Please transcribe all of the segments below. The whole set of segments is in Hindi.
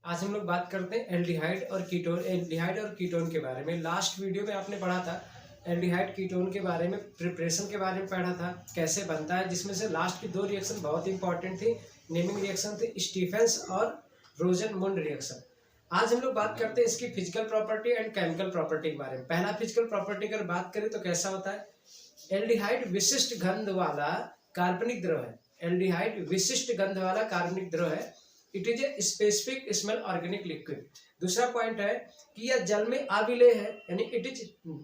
आज हम लोग बात करते हैं एल्डिहाइड और कीटोन के बारे में। लास्ट वीडियो में आपने पढ़ा था एल्डिहाइड कीटोन के बारे में, प्रिपरेशन के बारे में पढ़ा था, कैसे बनता है, जिसमें से लास्ट की 2 रिएक्शन बहुत इंपॉर्टेंट थी। नेमिंग रिएक्शन थी स्टीफेंस और रोजन-मुंड रिएक्शन। आज हम लोग बात करते हैं इसकी physical property and chemical property के बारे में। पहला फिजिकल प्रॉपर्टी अगर बात करें तो कैसा होता है, एल्डिहाइड विशिष्ट गंध वाला कार्बनिक द्रव है। एल्डिहाइड विशिष्ट गंध वाला कार्बनिक द्रव है। It is a specific smell organic liquid. दूसरा पॉइंट है कि यह जल में अविलेय है, यानी it is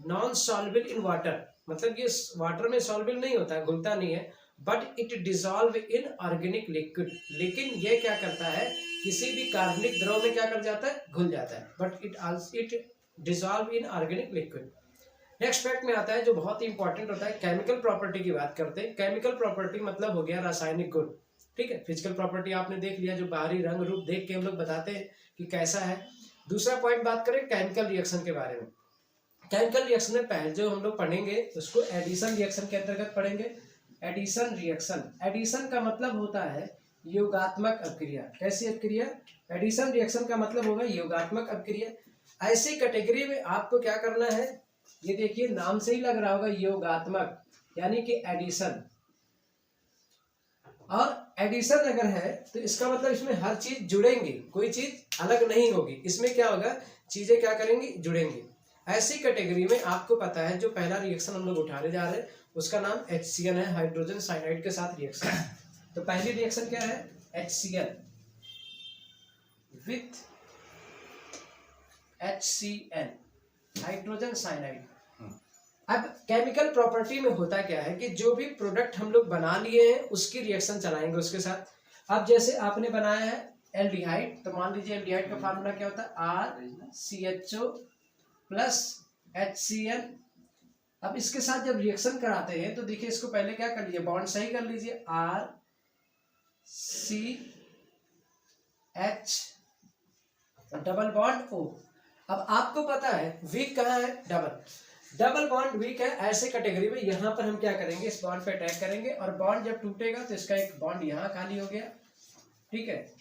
non soluble in water, मतलब ये वाटर में सॉल्युबल नहीं होता है, घुलता नहीं है, but it dissolve in organic liquid. लेकिन ये क्या करता है, किसी भी कार्बनिक द्रव में क्या कर जाता है, घुल जाता है, but it dissolve in organic liquid. Next fact में आता है जो बहुत ही इंपॉर्टेंट होता है, केमिकल प्रॉपर्टी की बात करते हैं। केमिकल प्रॉपर्टी मतलब हो गया रासायनिक गुण, ठीक है। फिजिकल प्रॉपर्टी आपने देख लिया, जो बाहरी रंग रूप देख के हम लोग बताते हैं कि कैसा है। दूसरा पॉइंट बात करें केमिकल रिएक्शन के बारे में। केमिकल रिएक्शन में पहले जो हम लोग पढ़ेंगे उसको एडिशन रिएक्शन के अंतर्गत पढ़ेंगे। एडिशन रिएक्शन, एडिशन का मतलब होता है योगात्मक अभिक्रिया। कैसी अभिक्रिया? एडिशन रिएक्शन का मतलब होगा योगात्मक अभिक्रिया। ऐसी कैटेगरी में आपको क्या करना है, ये देखिए नाम से ही लग रहा होगा योगात्मक, यानी कि एडिशन। और एडिशन अगर है तो इसका मतलब इसमें हर चीज जुड़ेंगी, कोई चीज अलग नहीं होगी। इसमें क्या होगा, चीजें क्या करेंगी, जुड़ेंगी। ऐसी कैटेगरी में आपको पता है जो पहला रिएक्शन हम लोग उठाने जा रहे हैं उसका नाम HCl है, हाइड्रोजन साइनाइड के साथ रिएक्शन। तो पहली रिएक्शन क्या है, HCl with HCl, hydrogen cyanide. अब केमिकल प्रॉपर्टी में होता क्या है कि जो भी प्रोडक्ट हम लोग बना लिए हैं उसकी रिएक्शन चलाएंगे उसके साथ। अब जैसे आपने बनाया है एल्डिहाइड, तो मान लीजिए एल्डिहाइड का फार्मूला क्या होता है, RCHO प्लस HCl। अब इसके साथ जब रिएक्शन कराते हैं तो देखिए इसको पहले क्या कर लीजिए, बॉन्ड सही कर लीजिए, RCH डबल बॉन्ड O। अब आपको पता है वीक कहाँ है, डबल बॉन्ड वीक है। ऐसे कैटेगरी में यहाँ पर हम क्या करेंगे, इस बॉन्ड पे अटैक करेंगे और बॉन्ड जब टूटेगा तो इसका एक बॉन्ड यहाँ खाली हो गया, ठीक है,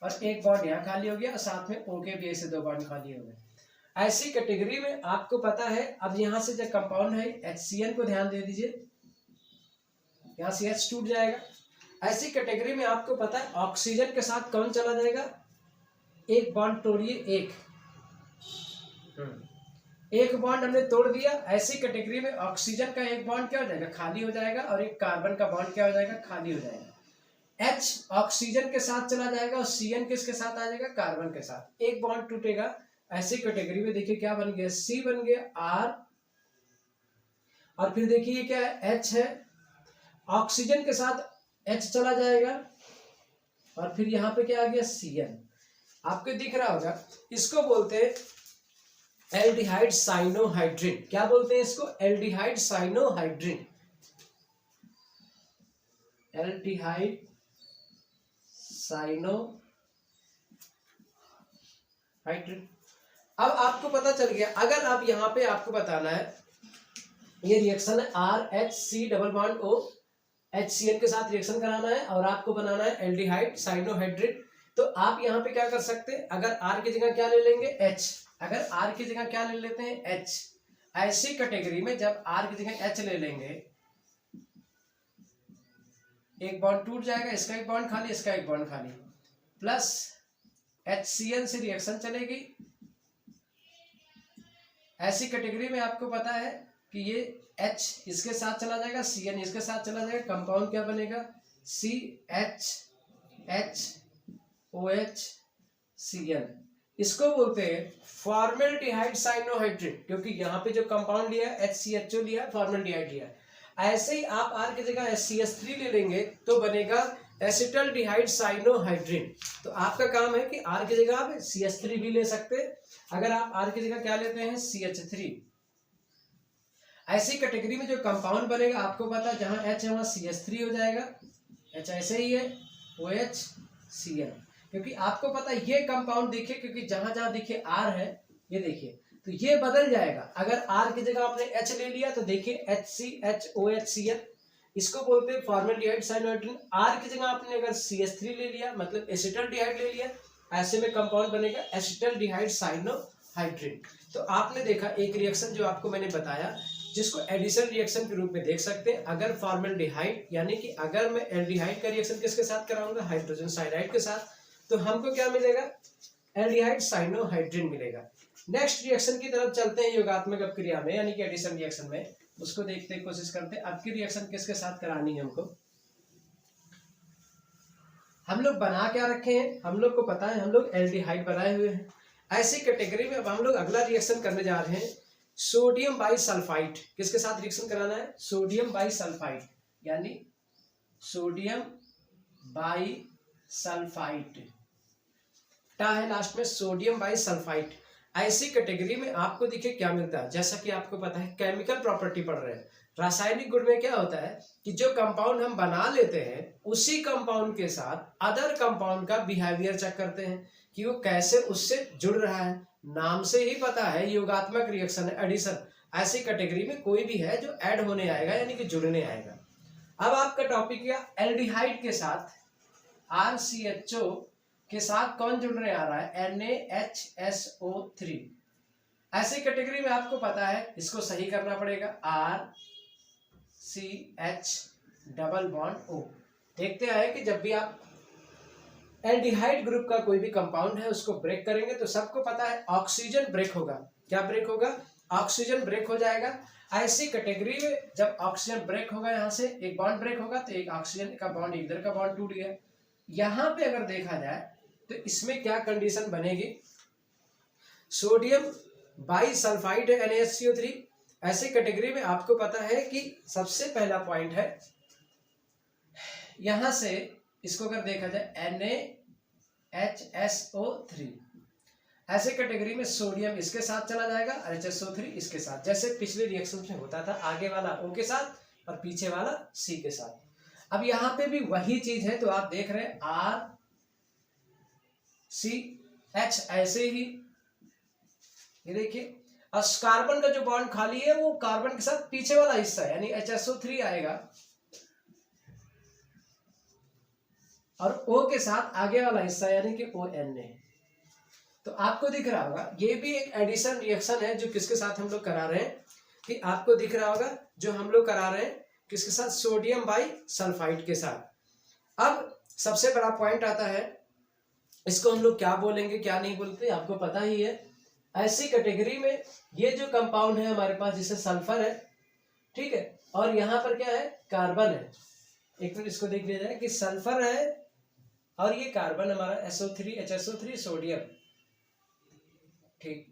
और एक बॉन्ड यहाँ खाली हो गया और साथ में O के भी ऐसे 2 बॉन्ड खाली हो गए। ऐसी कैटेगरी में आपको पता है, अब यहाँ से जो कंपाउंड है HCl को ध्यान दे दीजिए, यहाँ से H टूट जाएगा। ऐसी कैटेगरी में आपको पता है ऑक्सीजन के साथ कौन चला जाएगा, एक बॉन्ड तोड़िए, एक बॉन्ड हमने तोड़ दिया। ऐसी कैटेगरी में ऑक्सीजन का एक बॉन्ड क्या हो जाएगा, खाली हो जाएगा, और एक कार्बन का बॉन्ड क्या हो जाएगा, खाली हो जाएगा। H ऑक्सीजन के साथ चला जाएगा और Cn किसके साथ आ जाएगा, कार्बन के साथ, एक बॉन्ड टूटेगा। ऐसी कैटेगरी में देखिए क्या बन गया, C बन गया, R, और फिर देखिए क्या है, H है, ऑक्सीजन के साथ H चला जाएगा और फिर यहाँ पे क्या आ गया, Cn। आपको दिख रहा होगा, इसको बोलते हैं एल्डिहाइड साइनोहाइड्रिन। क्या बोलते हैं इसको, एल्डिहाइड साइनोहाइड्रिन, एल्डिहाइड साइनोहाइड्रिन। अब आपको पता चल गया, अगर आप यहाँ पे आपको बताना है ये रिएक्शन है RHC double bond O, HCl के साथ रिएक्शन कराना है और आपको बनाना है एल्डिहाइड साइनोहाइड्रिन, तो आप यहाँ पे क्या कर सकते हैं, अगर R की जगह क्या ले लेंगे, H, अगर R की जगह क्या ले लेते हैं, H। ऐसी कैटेगरी में जब R की जगह H ले लेंगे, एक बॉन्ड टूट जाएगा, इसका एक बॉन्ड खाली, इसका एक बॉन्ड खाली, प्लस HCl से रिएक्शन चलेगी। ऐसी कैटेगरी में आपको पता है कि ये H इसके साथ चला जाएगा, Cn इसके साथ चला जाएगा, कंपाउंड क्या बनेगा, CHHOHCl। इसको बोलते हैं फॉर्मेल्डिहाइड साइनोहाइड्रिन, क्योंकि यहाँ पे जो कंपाउंड लिया है HCHO लिया है, फॉर्मेल्डिहाइड लिया है। ऐसे ही आप R की जगह CH3 ले लेंगे तो बनेगा एसिटल्डिहाइड साइनोहाइड्रिन। तो आपका काम है कि R की जगह आप CH3 भी ले सकते हैं। अगर आप R की जगह क्या लेते हैं, CH3। ऐसी कैटेगरी में जो कंपाउंड बनेगा आपको पता है, जहां H है वहां CH3 हो जाएगा, H ऐसे ही है, OHCl। क्योंकि आपको पता है ये कंपाउंड देखिए, क्योंकि जहां जहां देखिए R है, ये देखिए, तो ये बदल जाएगा। अगर R की जगह आपने H ले लिया तो देखिए HCHOHCl, इसको बोलते हैं फॉर्मेल्डिहाइड साइनोहाइड्रिन। R की जगह आपने अगर CH3 ले लिया, मतलब एसिटल्डिहाइड ले लिया, ऐसे में कंपाउंड बनेगा एसिटल्डिहाइड साइनोहाइड्रिन। तो आपने देखा एक रिएक्शन जो आपको मैंने बताया जिसको एडिशन रिएक्शन के रूप में देख सकते हैं। अगर फॉर्मल्डिहाइड यानी कि अगर मैं एल्डिहाइड का रिएक्शन किसके साथ कराऊंगा, हाइड्रोजन साइनाइड के साथ, तो हमको क्या मिलेगा, एल्डिहाइड साइनोहाइड्रिन मिलेगा। नेक्स्ट रिएक्शन की तरफ चलते हैं योगात्मक अपक्रिया में यानी कि एडिशन रिएक्शन में, उसको देखते हैं, कोशिश करते हैं। अब की रिएक्शन किसके साथ करानी है हमको, हम लोग बना क्या रखे हैं, हम लोग को पता है हम लोग एल्डिहाइड बनाए हुए हैं। ऐसी कैटेगरी में अब हम लोग अगला रिएक्शन करने जा रहे हैं सोडियम बाइसल्फाइड। किसके साथ रिएक्शन कराना है, सोडियम बाइसल्फाइड यानी सोडियम बाइसल्फाइड, टा है लास्ट में, सोडियम बाइसल्फाइड। ऐसी कैटेगरी में आपको देखिए क्या मिलता है, जैसा कि आपको पता है केमिकल प्रॉपर्टी पढ़ रहे हैं, रासायनिक गुण में क्या होता है कि जो कंपाउंड हम बना लेते हैं उसी कंपाउंड के साथ अदर कंपाउंड का बिहेवियर चेक करते हैं कि वो कैसे उससे जुड़ रहा है। नाम से ही पता है योगात्मक रिएक्शन है, एडिशन। ऐसी कैटेगरी में कोई भी है जो ऐड होने आएगा यानी कि जुड़ने आएगा। अब आपका टॉपिक क्या, एल्डिहाइड के साथ RCHO के साथ कौन जुड़ने आ रहा है, NaHSO3। ऐसी कैटेगरी में आपको पता है इसको सही करना पड़ेगा, RCH डबल बॉन्ड O। देखते हैं कि जब भी आप एल्डिहाइड ग्रुप का कोई भी कंपाउंड है उसको ब्रेक करेंगे तो सबको पता है ऑक्सीजन ब्रेक होगा। क्या ब्रेक होगा, ऑक्सीजन ब्रेक हो जाएगा। ऐसी कैटेगरी में जब ऑक्सीजन ब्रेक होगा, यहाँ से एक बॉन्ड ब्रेक होगा तो एक ऑक्सीजन का बॉन्ड, इधर का बॉन्ड टूट गया। यहाँ पे अगर देखा जाए तो इसमें क्या कंडीशन बनेगी, सोडियम बाइसल्फाइड है NaHCO3। ऐसे कैटेगरी में आपको पता है कि सबसे पहला पॉइंट है यहां से इसको अगर देखा जाए NaHSO3। ऐसे कैटेगरी में सोडियम इसके साथ चला जाएगा और HSO3 इसके साथ, जैसे पिछले रिएक्शन में होता था, आगे वाला O के साथ और पीछे वाला C के साथ। अब यहाँ पे भी वही चीज है, तो आप देख रहे हैं RCH ऐसे ही, ये देखिए, और कार्बन का जो बॉन्ड खाली है वो कार्बन के साथ पीछे वाला हिस्सा है यानी HSO3 आएगा, और O के साथ आगे वाला हिस्सा यानी कि ONA। तो आपको दिख रहा होगा ये भी एक एडिशन रिएक्शन है जो किसके साथ हम लोग करा रहे हैं, कि आपको दिख रहा होगा जो हम लोग करा रहे हैं किसके साथ, सोडियम बाइसल्फाइड के साथ। अब सबसे बड़ा पॉइंट आता है, इसको हम लोग क्या बोलेंगे क्या नहीं बोलते आपको पता ही है। ऐसी कैटेगरी में ये जो कंपाउंड है हमारे पास जिसे सल्फर है, ठीक है, और यहाँ पर क्या है, कार्बन है। एक मिनट इसको देख लिया जाए कि सल्फर है और ये कार्बन हमारा SO3 HSO3 सोडियम, ठीक।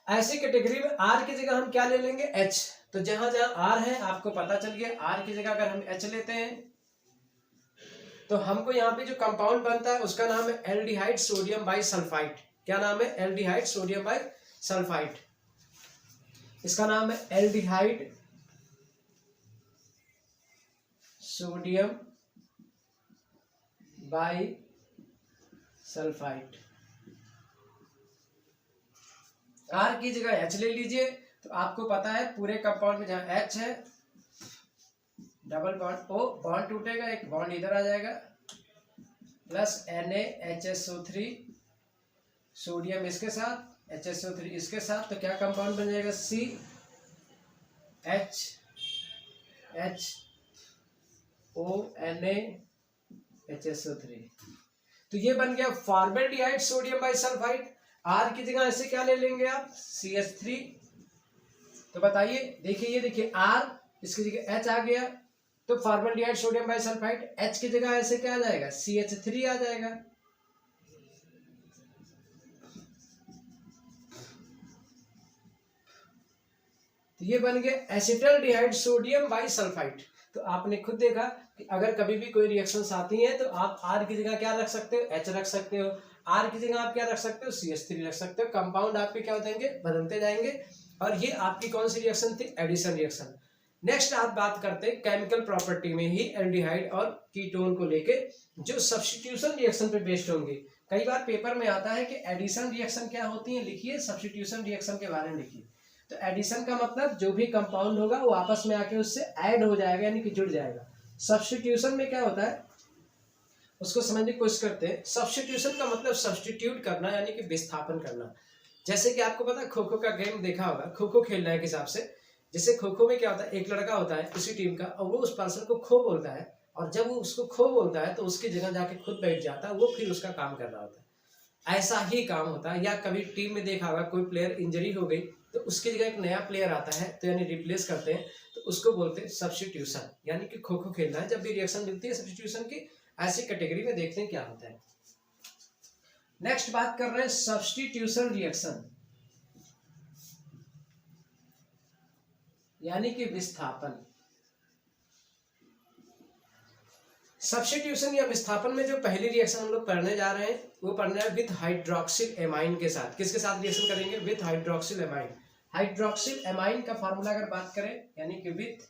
ऐसी कैटेगरी में R की जगह हम क्या ले लेंगे, H। तो जहां जहां R है आपको पता चल गया, R की जगह अगर हम H लेते हैं तो हमको यहाँ पे जो कंपाउंड बनता है उसका नाम है एल्डिहाइड सोडियम बाइसल्फाइड। क्या नाम है, एल्डिहाइड सोडियम बाइसल्फाइड। इसका नाम है एल्डिहाइड सोडियम बाइसल्फाइड। R की जगह H ले लीजिए, तो आपको पता है पूरे कंपाउंड में जहां H है डबल बॉन्ड O, बॉन्ड टूटेगा, एक बॉन्ड इधर आ जाएगा, प्लस NaHSO3 सोडियम इसके साथ HSO3 इसके साथ, तो क्या कंपाउंड बन जाएगा, CHHONaHSO3। तो ये बन गया फॉर्मल्डिहाइड सोडियम बाइसल्फाइड। R की जगह ऐसे क्या ले लेंगे आप, CH3। तो बताइए, देखिए ये देखिए R, इसकी जगह H आ गया, तो फॉर्मल्डिहाइड सोडियम बाइसल्फाइड। H की जगह ऐसे क्या आ जाएगा, CH3 आ जाएगा। तो ये बन गया एसिटल्डिहाइड सोडियम बाइसल्फाइड। तो आपने खुद देखा कि अगर कभी भी कोई रिएक्शंस आती हैं तो आप R की जगह क्या रख सकते हो, H रख सकते हो, R की जगह आप क्या रख सकते हो, CH3 रख सकते हो। कंपाउंड आपके क्या हो जाएंगे, बदलते जाएंगे। और ये आपकी कौन सी रिएक्शन थी, एडिशन रिएक्शन। नेक्स्ट आप बात करते हैं केमिकल प्रॉपर्टी में ही एल्डिहाइड और कीटोन को लेके जो सब्स्टिट्यूशन रिएक्शन पे बेस्ड होंगे। कई बार पेपर में आता है कि एडिशन रिएक्शन क्या होती है, लिखिए, सब्स्टिट्यूशन रिएक्शन के बारे में लिखिए। तो एडिशन का मतलब जो भी कंपाउंड होगा वो आपस में आके उससे ऐड हो जाएगा यानी कि जुड़ जाएगा। सब्स्टिट्यूशन में क्या होता है, उसको समझने की कोशिश करते हैं। सब्स्टिट्यूशन का मतलब सब्स्टिट्यूट करना यानी कि विस्थापन करना। जैसे कि आपको पता है खो खो का गेम देखा होगा, खो खो खेलने के हिसाब से, जैसे खो खो में क्या होता है, एक लड़का होता है उसी टीम का और वो उस पर्सन को खो बोलता है, और जब वो उसको खो बोलता है तो उसकी जगह जाके खुद बैठ जाता है, वो फिर उसका काम कर रहा होता है। ऐसा ही काम होता है। या कभी टीम में देखा होगा कोई प्लेयर इंजरी हो गई तो उसकी जगह एक नया प्लेयर आता है, तो यानी रिप्लेस करते हैं, तो उसको बोलते हैं सब्स्टिट्यूशन। यानी कि खो खो खेलना है, जब भी रिएक्शन मिलती है सब्स्टिट्यूशन की, ऐसी कैटेगरी में देखते हैं क्या होता है। नेक्स्ट बात कर रहे हैं सब्स्टिट्यूशन रिएक्शन यानी कि विस्थापन। सब्स्टिट्यूशन या विस्थापन में जो पहली रिएक्शन हम लोग पढ़ने जा रहे हैं वो पढ़ना है विथ हाइड्रोक्सिल एमाइन के साथ। किसके साथ रिएक्शन करेंगे? With hydroxyl amine. Hydroxyl amine का फार्मूला अगर बात करें, यानी कि with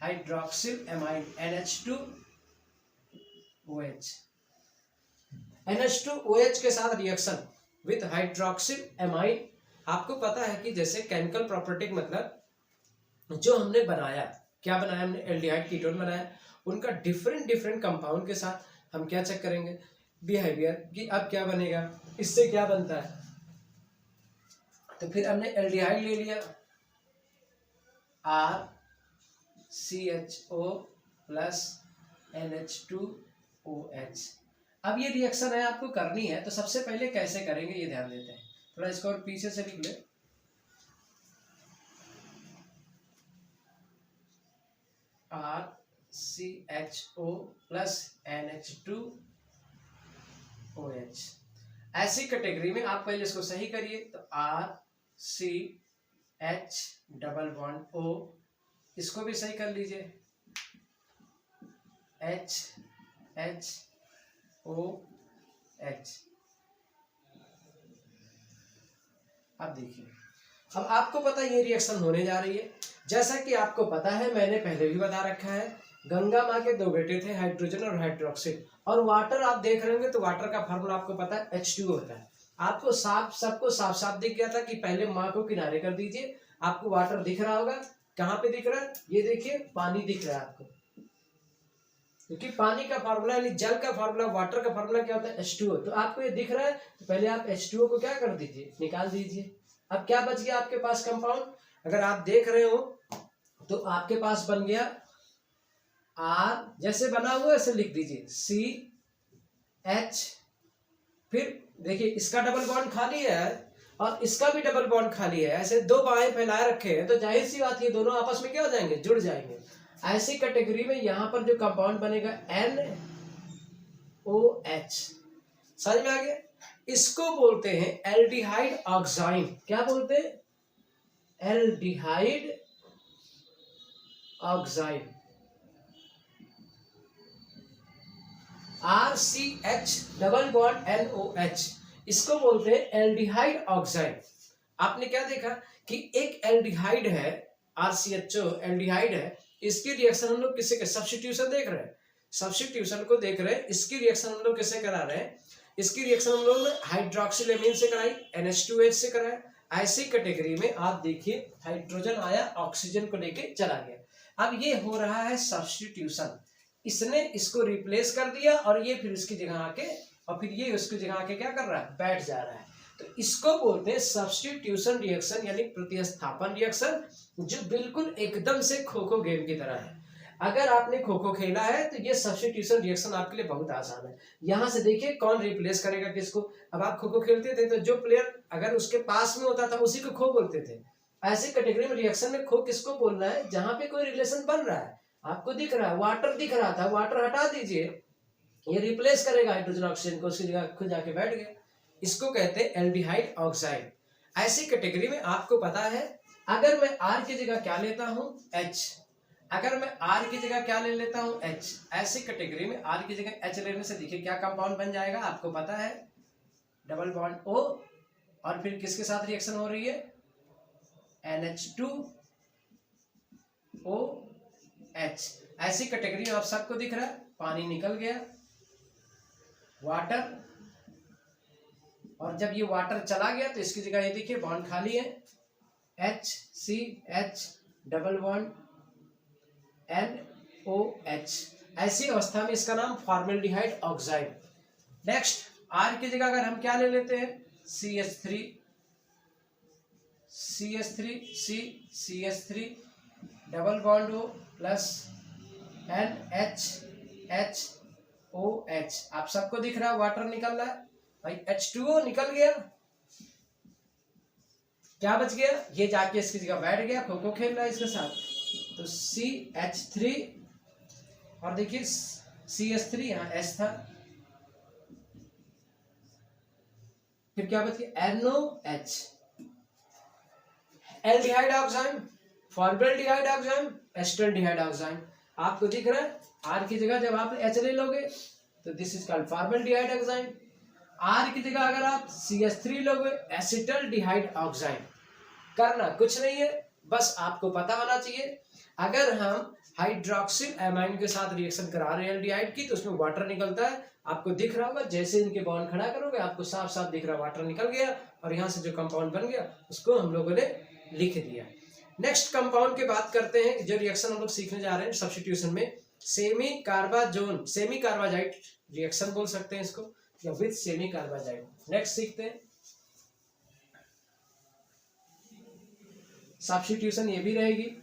hydroxyl amine NH2OH। NH2OH के साथ रिएक्शन विथ हाइड्रोक्सिल एमाइन। आपको पता है कि जैसे केमिकल प्रॉपर्टी मतलब जो हमने बनाया, क्या बनाया हमने? एल्डिहाइड कीटोन बनाया। उनका डिफरेंट कंपाउंड के साथ हम क्या चेक करेंगे? बिहेवियर, कि अब क्या बनेगा, इससे क्या बनता है। तो फिर हमने एल्डिहाइड ले लिया RCHO प्लस NH2OH। अब ये रिएक्शन है आपको करनी है, तो सबसे पहले कैसे करेंगे ये ध्यान देते हैं। थोड़ा इसको और पीछे से लिख ले। RCHO plus NH2OH। ऐसी कैटेगरी में आप पहले इसको सही करिए, तो RCH डबल बॉन्ड O, इसको भी सही कर लीजिए, HHOH। अब देखिए, अब आपको पता है ये रिएक्शन होने जा रही है। जैसा कि आपको पता है, मैंने पहले भी बता रखा है, गंगा माँ के दो बेटे थे, हाइड्रोजन और हाइड्रोक्सिल। और वाटर आप देख रहे होंगे तो वाटर का फार्मूला आपको पता है H2O होता है। आपको सबको साफ दिख गया था कि पहले माँ को किनारे कर दीजिए। आपको वाटर दिख रहा होगा, कहाँ पे दिख रहा है? ये देखिए, पानी दिख रहा है आपको, क्योंकि पानी का फार्मूला यानी जल का फार्मूला, वाटर का फार्मूला क्या होता है? H2O। तो आपको ये दिख रहा है, तो पहले आप H2O को क्या कर दीजिए? निकाल दीजिए। अब क्या बच गया आपके पास कंपाउंड? अगर आप देख रहे हो तो आपके पास बन गया R, जैसे बना हुआ ऐसे लिख दीजिए, CH। फिर देखिए इसका डबल बॉन्ड खाली है और इसका भी डबल बॉन्ड खाली है, ऐसे दो बाएं फैलाए रखे हैं, तो जाहिर सी बात है दोनों आपस में क्या हो जाएंगे? जुड़ जाएंगे। ऐसी कैटेगरी में यहां पर जो कंपाउंड बनेगा NOH। समझ में आ गया? इसको बोलते हैं एल्डिहाइड ऑक्साइन। क्या बोलते हैं? Aldehyde oxime. RCH double bond NOH, इसको बोलते हैं एल्डिहाइड ऑक्साइड। आपने क्या देखा कि एक एल्डिहाइड है, RCHO एल्डिहाइड है, इसकी रिएक्शन हम लोग किससे कर? सब्स्टिट्यूशन देख रहे हैं, सब्स्टिट्यूशन को देख रहे हैं। इसकी रिएक्शन हम लोग किससे करा रहे हैं? इसकी रिएक्शन हम लोग हाइड्रोक्सिल एमीन से कराई, NH2OH से कराया। ऐसी कैटेगरी में आप देखिए हाइड्रोजन आया, ऑक्सीजन को लेके चला गया। अब ये हो रहा है सब्स्टिट्यूशन। इसने इसको रिप्लेस कर दिया और ये फिर इसकी जगह आके, और फिर ये उसकी जगह आके क्या कर रहा है? बैठ जा रहा है। तो इसको बोलते हैं सब्स्टिट्यूशन रिएक्शन यानी प्रतिस्थापन रिएक्शन, जो बिल्कुल एकदम से खो खो गेम की तरह है। अगर आपने खो खो खेला है तो ये सब्स्टिट्यूशन रिएक्शन आपके लिए बहुत आसान है। यहां से देखिए कौन रिप्लेस करेगा किसको। अब आप खो खो खेलते थे तो जो प्लेयर अगर उसके पास में होता था उसी को खो बोलते थे। ऐसी कैटेगरी में रिएक्शन में खो किसको बोलना है? जहां पे कोई रिलेशन बन रहा है, आपको दिख रहा है, वाटर दिख रहा था, वाटर हटा दीजिए, ये रिप्लेस करेगा हाइड्रोजन ऑक्सीजन को, उसकी जगह खुद जाके बैठ गया। इसको कहते हैं एल्डिहाइड ऑक्साइड। ऐसी कैटेगरी में आपको पता है, अगर मैं R की जगह क्या लेता हूं? H। अगर मैं R की जगह क्या ले लेता हूं? H। ऐसी कैटेगरी में R की जगह H लेने से देखिए क्या कंपाउंड बन जाएगा, आपको पता है, डबल बॉन्ड O, और फिर किसके साथ रिएक्शन हो रही है? NH2OH। ऐसी कैटेगरी में आप सबको दिख रहा है, पानी निकल गया, वाटर, और जब ये वाटर चला गया तो इसकी जगह ये देखिए बॉन्ड खाली है, HCH डबल बॉन्ड NOH। ऐसी अवस्था में इसका नाम फॉर्मेल्डिहाइड ऑक्साइड। नेक्स्ट R की जगह अगर हम क्या ले लेते हैं, CH3 CH3 double bond O plus NHHOH। आप सबको दिख रहा है वाटर निकल रहा है भाई, H2O निकल गया, क्या बच गया, ये जाके इसकी जगह बैठ गया, खो खो खेल रहा है इसके साथ, तो CH3 और देखिए CH3 यहाँ H था, फिर क्या बच गया NOH, aldehyde oxide, formaldehyde oxide, acetaldehyde oxide. आपको दिख रहा है R की जगह जब आप H ले लोगे तो this is called formaldehyde oxide. R की जगह अगर आप CH3 लोगे, एसिटल्डिहाइड ऑक्साइड। करना कुछ नहीं है, बस आपको पता होना चाहिए अगर हम हाइड्रोक्सिल एमाइन के साथ रिएक्शन करा रहे हैं एल्डिहाइड की तो उसमें वाटर निकलता है। आपको दिख रहा होगा, जैसे इनके बॉन्ड खड़ा करोगे आपको साफ साफ दिख रहा है वाटर निकल गया, और यहाँ से जो कंपाउंड बन गया उसको हम लोगों ने लिख दिया। नेक्स्ट कंपाउंड की बात करते हैं, जो रिएक्शन हम लोग सीखने जा रहे हैं सब्स्टिट्यूशन में, सेमी कार्बाजोन, सेमी कार्बाजाइट रिएक्शन बोल सकते हैं इसको, या विद सेमी कार्बाजाइट। नेक्स्ट सीखते हैं सब्स्टिट्यूशन, ये भी रहेगी।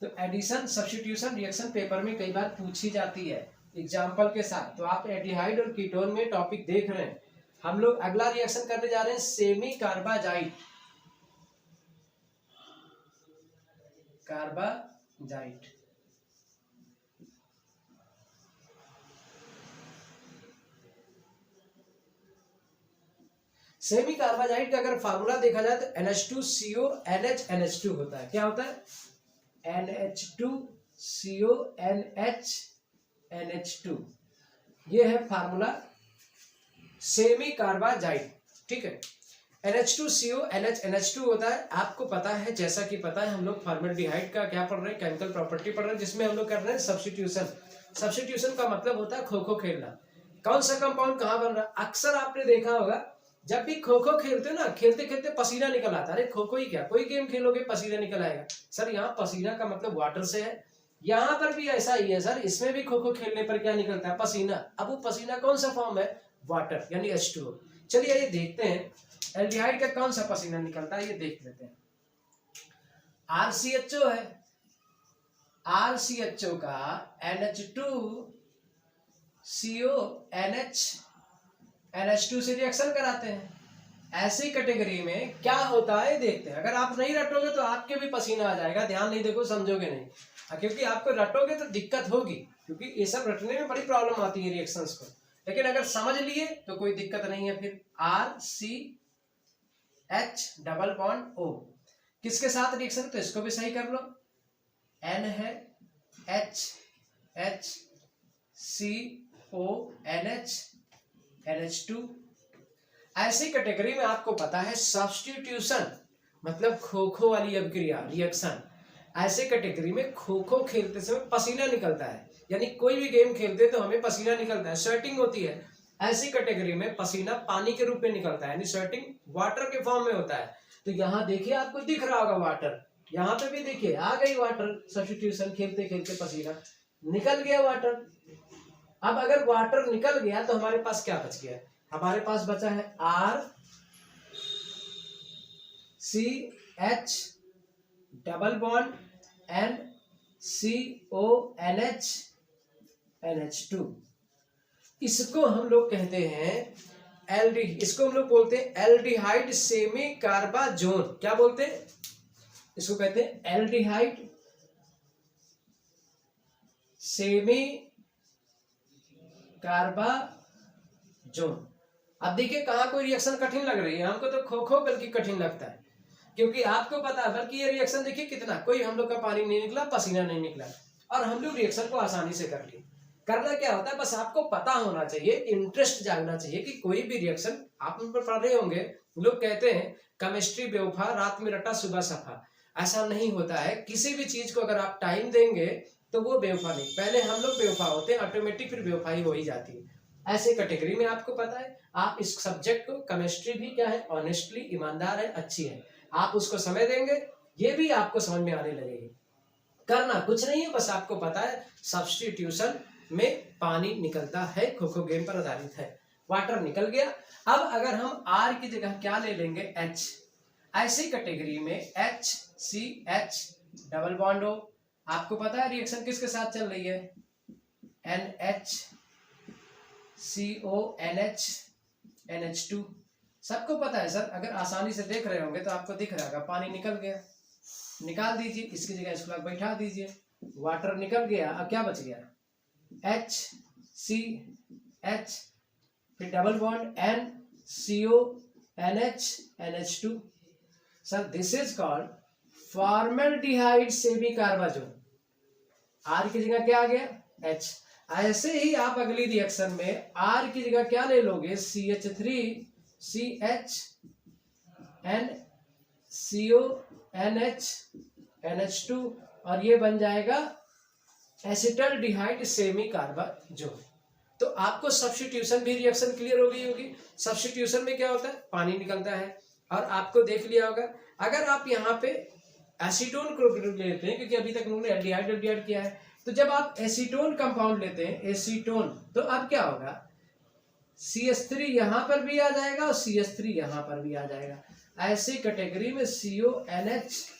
तो एडिशन सब्स्टिट्यूशन रिएक्शन पेपर में कई बार पूछी जाती है एग्जाम्पल के साथ। तो आप एल्डिहाइड और कीटोन में टॉपिक देख रहे हैं, हम लोग अगला रिएक्शन करने जा रहे हैं सेमी कार्बाजाइट, कार्बाजाइट। सेमी कार्बाजाइट का अगर फार्मूला देखा जाए तो NH2CO NH होता है। क्या होता है, NH2CO NH, ये है फार्मूला सेमी कार्बाजाइट, ठीक है। NH2CO NH होता है, आपको पता है, जैसा कि पता है हम लोग फॉर्मेल्डिहाइड का क्या पढ़ रहे हैं, केमिकल प्रॉपर्टी पढ़ रहे हैं, जिसमें हम लोग कर रहे हैं सब्स्टिट्यूशन। सब्स्टिट्यूशन का मतलब होता है खो खो खेलना। कौन सा कंपाउंड कहाँ बन रहा है, अक्सर आपने देखा होगा जब भी खो खो खेलते हो ना, खेलते खेलते पसीना निकल आता है। अरे खो खो ही क्या, कोई गेम खेलोगे पसीना निकल आएगा। सर यहाँ पसीना का मतलब वाटर से है, यहाँ पर भी ऐसा ही है सर, इसमें भी खो खो खेलने पर क्या निकलता है, पसीना। अब वो पसीना कौन सा फॉर्म है, वाटर यानी H2O। चलिए ये देखते हैं एल्डिहाइड का कौन सा पसीना निकलता है, ये देख लेते हैं। RCHO है, RCHO का NH2CO NH2 से रिएक्शन कराते हैं। ऐसी कैटेगरी में क्या होता है देखते हैं। अगर आप नहीं रटोगे तो आपके भी पसीना आ जाएगा, ध्यान नहीं देखो, समझोगे नहीं, क्योंकि आपको रटोगे तो दिक्कत होगी, क्योंकि ये सब रटने में बड़ी प्रॉब्लम आती है रिएक्शंस को। लेकिन अगर समझ लिए तो कोई दिक्कत नहीं है। फिर RCH डबल बॉन्ड O किसके साथ रिएक्शन, तो इसको भी सही कर लो, N है HCO NH2। ऐसी कैटेगरी में आपको पता है सब्स्टिट्यूशन मतलब खो खो वाली अभिक्रिया रिएक्शन। ऐसे कैटेगरी में खो खो खेलते समय पसीना निकलता है, यानी कोई भी गेम खेलते तो हमें पसीना निकलता है, स्वेटिंग होती है। ऐसी कैटेगरी में पसीना पानी के रूप में निकलता है, यानी स्वेटिंग वाटर के फॉर्म में होता है। तो यहाँ देखिए आपको दिख रहा होगा वाटर, यहाँ पे भी देखिए आ गई वाटर, सब्स्टिट्यूशन खेलते खेलते पसीना निकल गया वाटर। अब अगर वाटर निकल गया तो हमारे पास क्या बच गया, हमारे पास बचा है RCH double bond NCO NH2। इसको हम लोग कहते हैं इसको हम लोग बोलते हैं एल्डिहाइड सेमी कार्बाजोन। क्या बोलते हैं इसको, कहते हैं एल्डिहाइड सेमी कार्बाजोन। अब देखिए कहाँ कोई रिएक्शन कठिन लग रही है, हमको तो खो खो बल्कि कठिन लगता है, क्योंकि आपको पता है बल्कि ये रिएक्शन देखिए कितना, कोई हम लोग का पानी नहीं निकला, पसीना नहीं निकला, और हम लोग रिएक्शन को आसानी से कर लिए। करना क्या होता है, बस आपको पता होना चाहिए, इंटरेस्ट जागना चाहिए कि कोई भी रिएक्शन आप उन पर पढ़ रहे होंगे। लोग कहते हैं केमिस्ट्री बेवफा रात में रटा सुबह सफा, ऐसा नहीं होता है। किसी भी चीज को अगर आप टाइम देंगे तो वो बेवफा नहीं, पहले हम लोग बेवफा होते हैं, ऑटोमेटिक फिर बेवफाई हो ही जाती है। ऐसे कैटेगरी में आपको पता है, आप इस सब्जेक्ट को, केमिस्ट्री भी क्या है, ऑनेस्टली ईमानदार है, अच्छी है, आप उसको समय देंगे, ये भी आपको समझ में आने लगेगी। करना कुछ नहीं है, बस आपको पता है सब्स्टिट्यूशन में पानी निकलता है, खो गेम पर आधारित है। वाटर निकल गया। अब अगर हम आर की जगह क्या ले लेंगे, एच, ऐसी कैटेगरी में H C H double bond हो। आपको पता है रिएक्शन किसके साथ चल रही है, NH CO NH NH2, सबको पता है सर। अगर आसानी से देख रहे होंगे तो आपको दिख रहा होगा पानी निकल गया, निकाल दीजिए, इसकी जगह इसको बैठा दीजिए, वाटर निकल गया। अब क्या बच गया, HCH, फिर double bond NCO NH NH2। Sir this is called formaldehyde semicarbazone. R की जगह क्या आ गया, H। ऐसे ही आप अगली रिएक्शन में आर की जगह क्या ले लोगे, CH3CH NCO NH NH2, और ये बन जाएगा एसिटल्डिहाइड सेमी कार्बाजोन। तो आपको सब्स्टिट्यूशन भी रिएक्शन क्लियर हो गई होगी। सब्स्टिट्यूशन में क्या होता है, पानी निकलता है। और आपको देख लिया होगा, अगर आप यहाँ पे एसीटोन को लेते हैं, क्योंकि अभी तक उन्होंने एल्डिहाइड किया है, तो जब आप एसीटोन कंपाउंड लेते हैं, एसीटोन, तो अब क्या होगा, CH3 यहां पर भी आ जाएगा और CH3 यहां पर भी आ जाएगा। ऐसी कैटेगरी में CONH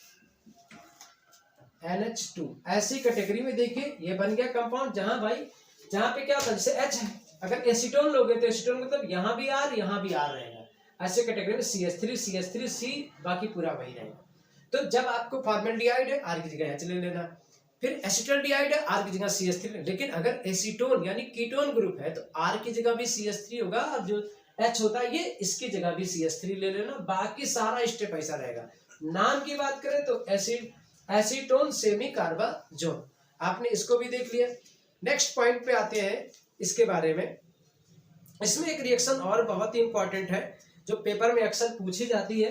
NH2, ऐसी कैटेगरी में देखिए ये बन गया कंपाउंड, जहां भाई जहां पे क्या होता है, जैसे H है, अगर एसीटोन लोगे तो एसीटोन मतलब यहां भी आर रहेगा। ऐसे कैटेगरी में CH3 C, बाकी पूरा वही रहेगा। तो जब आपको फॉर्मल्डिहाइड है, आर की जगह H ले लेना, फिर एसिटल्डिहाइड है, आर की जगह CH3। लेकिन अगर एसीटोन यानी कीटोन ग्रुप है तो आर की जगह भी CH3 होगा, और जो H होता है ये इसकी जगह भी CH3 ले लेना। बाकी सारा स्टेप ऐसा रहेगा। नाम की बात करें तो एसीटोन सेमी कार्बाजोन, आपने इसको भी देख लिया। नेक्स्ट पॉइंट पे आते हैं इसके बारे में। इसमें एक रिएक्शन और बहुत ही इंपॉर्टेंट है जो पेपर में अक्सर पूछी जाती है।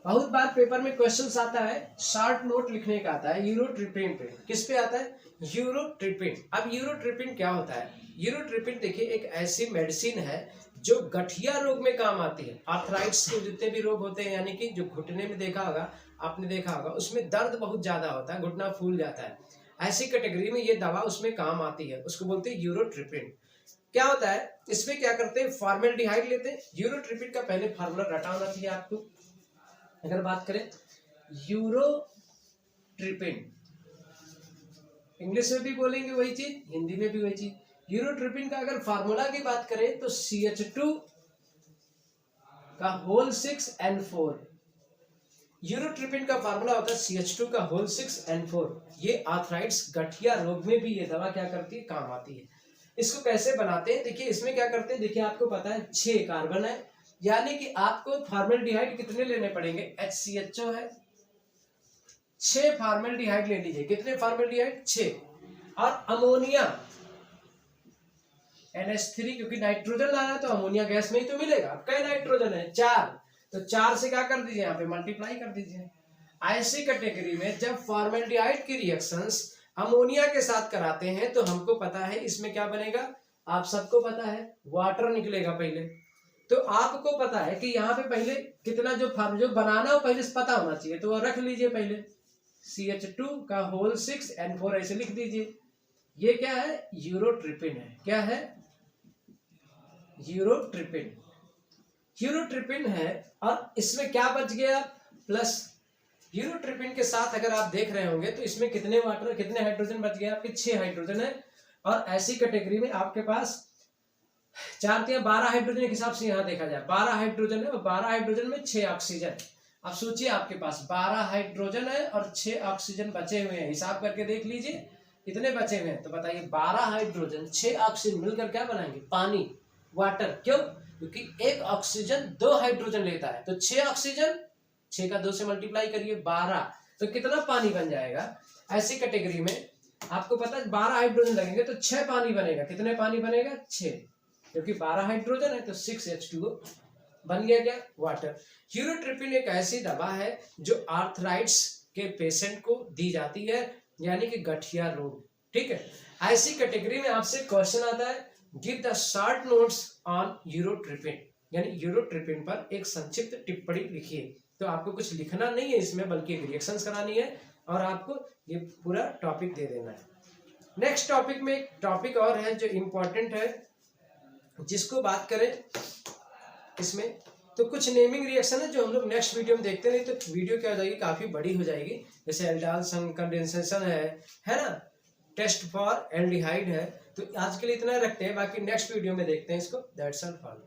बहुत बार पेपर में क्वेश्चन आता है, शॉर्ट नोट लिखने का आता है यूरोट्रिपिन पे। किस पे आता है, यूरोट्रिपिन। अब यूरोट्रिपिन क्या होता है, यूरोट्रिपिन देखिए एक ऐसी मेडिसिन है जो गठिया रोग में काम आती है। आर्थराइटिस के जितने भी रोग होते हैं, यानी कि जो घुटने में देखा होगा आपने, देखा होगा उसमें दर्द बहुत ज्यादा होता है, घुटना फूल जाता है, ऐसी कैटेगरी में ये दवा उसमें काम आती है, उसको बोलते हैं यूरोट्रिपिन। क्या होता है, इसमें क्या करते हैं, फॉर्मल्डिहाइड लेते हैं। यूरोट्रिपिन का पहले फार्मूला रटा होना चाहिए आपको। अगर बात करें यूरोट्रिपिन, इंग्लिश में भी बोलेंगे वही चीज, हिंदी में भी वही चीज। यूरोट्रिपिन का अगर फार्मूला की बात करें तो CH2 का होल 6N4। यूरोट्रिपिन का फार्मूला होता है CH2 का होल 6N4। ये आर्थराइटिस गठिया रोग में भी ये दवा क्या करती है, काम आती है। इसको कैसे बनाते हैं, देखिए इसमें क्या करते हैं, देखिए आपको पता है 6 कार्बन है, यानी कि आपको फॉर्मल्डिहाइड कितने लेने पड़ेंगे, HCHO है, 6 फॉर्मल्डिहाइड ले लीजिए। कितने फॉर्मल्डिहाइड, 6। और अमोनिया NH3, क्योंकि नाइट्रोजन लाना है तो अमोनिया गैस में ही तो मिलेगा। कई नाइट्रोजन है, 4, तो 4 से क्या कर दीजिए, यहाँ पे मल्टीप्लाई कर दीजिए। ऐसी कैटेगरी में जब फॉर्मल्डिहाइड की रिएक्शंस अमोनिया के साथ कराते हैं तो हमको पता है इसमें क्या बनेगा, आप सबको पता है वाटर निकलेगा पहले। तो आपको पता है कि यहाँ पे पहले कितना जो बनाना हो पहले से पता होना चाहिए, तो वो रख लीजिए पहले, CH2 का होल 6N4 ऐसे लिख दीजिए। ये क्या है, यूरोट्रिपिन है। क्या है, यूरोट्रिपिन। यूरोट्रिपिन है। और इसमें क्या बच गया, प्लस। यूरोट्रिपिन के साथ अगर आप देख रहे होंगे तो इसमें कितने वाटर, कितने हाइड्रोजन बच गए आपके, 6 हाइड्रोजन है। और ऐसी कैटेगरी में आपके पास 4 या 12 हाइड्रोजन के हिसाब से यहाँ देखा जाए 12 हाइड्रोजन है, और 12 हाइड्रोजन में 6 ऑक्सीजन। अब सोचिए आपके पास 12 हाइड्रोजन है और 6 ऑक्सीजन बचे हुए हैं, हिसाब करके देख लीजिए इतने बचे हुए हैं। तो बताइए 12 हाइड्रोजन 6 ऑक्सीजन मिलकर क्या बनाएंगे, पानी, वाटर। क्यों, क्योंकि एक ऑक्सीजन 2 हाइड्रोजन लेता है, तो 6 ऑक्सीजन, 6 का 2 से मल्टीप्लाई करिए 12, तो कितना पानी बन जाएगा। ऐसी कैटेगरी में आपको पता है 12 हाइड्रोजन लगेंगे तो 6 पानी बनेगा। कितने पानी बनेगा, 6, क्योंकि 12 हाइड्रोजन है तो 6H2O बन गया, क्या, वाटर। यूरोट्रिपिन एक ऐसी दवा है जो आर्थराइटिस के पेशेंट को दी जाती है, यानी कि गठिया रोग। ठीक है, ऐसी कैटेगरी में आपसे क्वेश्चन आता है, give the short notes on urotropine, यानी यूरोट्रिपिन पर एक संक्षिप्त टिप्पणी लिखिए। तो आपको कुछ लिखना नहीं है इसमें, बल्कि एक रिएक्शंस करानी है और आपको ये पूरा टॉपिक दे देना है। नेक्स्ट टॉपिक में एक टॉपिक और है जो इम्पोर्टेंट है, जिसको बात करें इसमें तो कुछ नेमिंग रिएक्शन है जो हम लोग नेक्स्ट वीडियो में देखते हैं, नहीं तो वीडियो क्या हो जाएगी, काफी बड़ी हो जाएगी। जैसे एल्डाल कंडेंसेशन है ना, टेस्ट फॉर एल्डिहाइड है। तो आज के लिए इतना रखते हैं, बाकी नेक्स्ट वीडियो में देखते हैं इसको। That's all for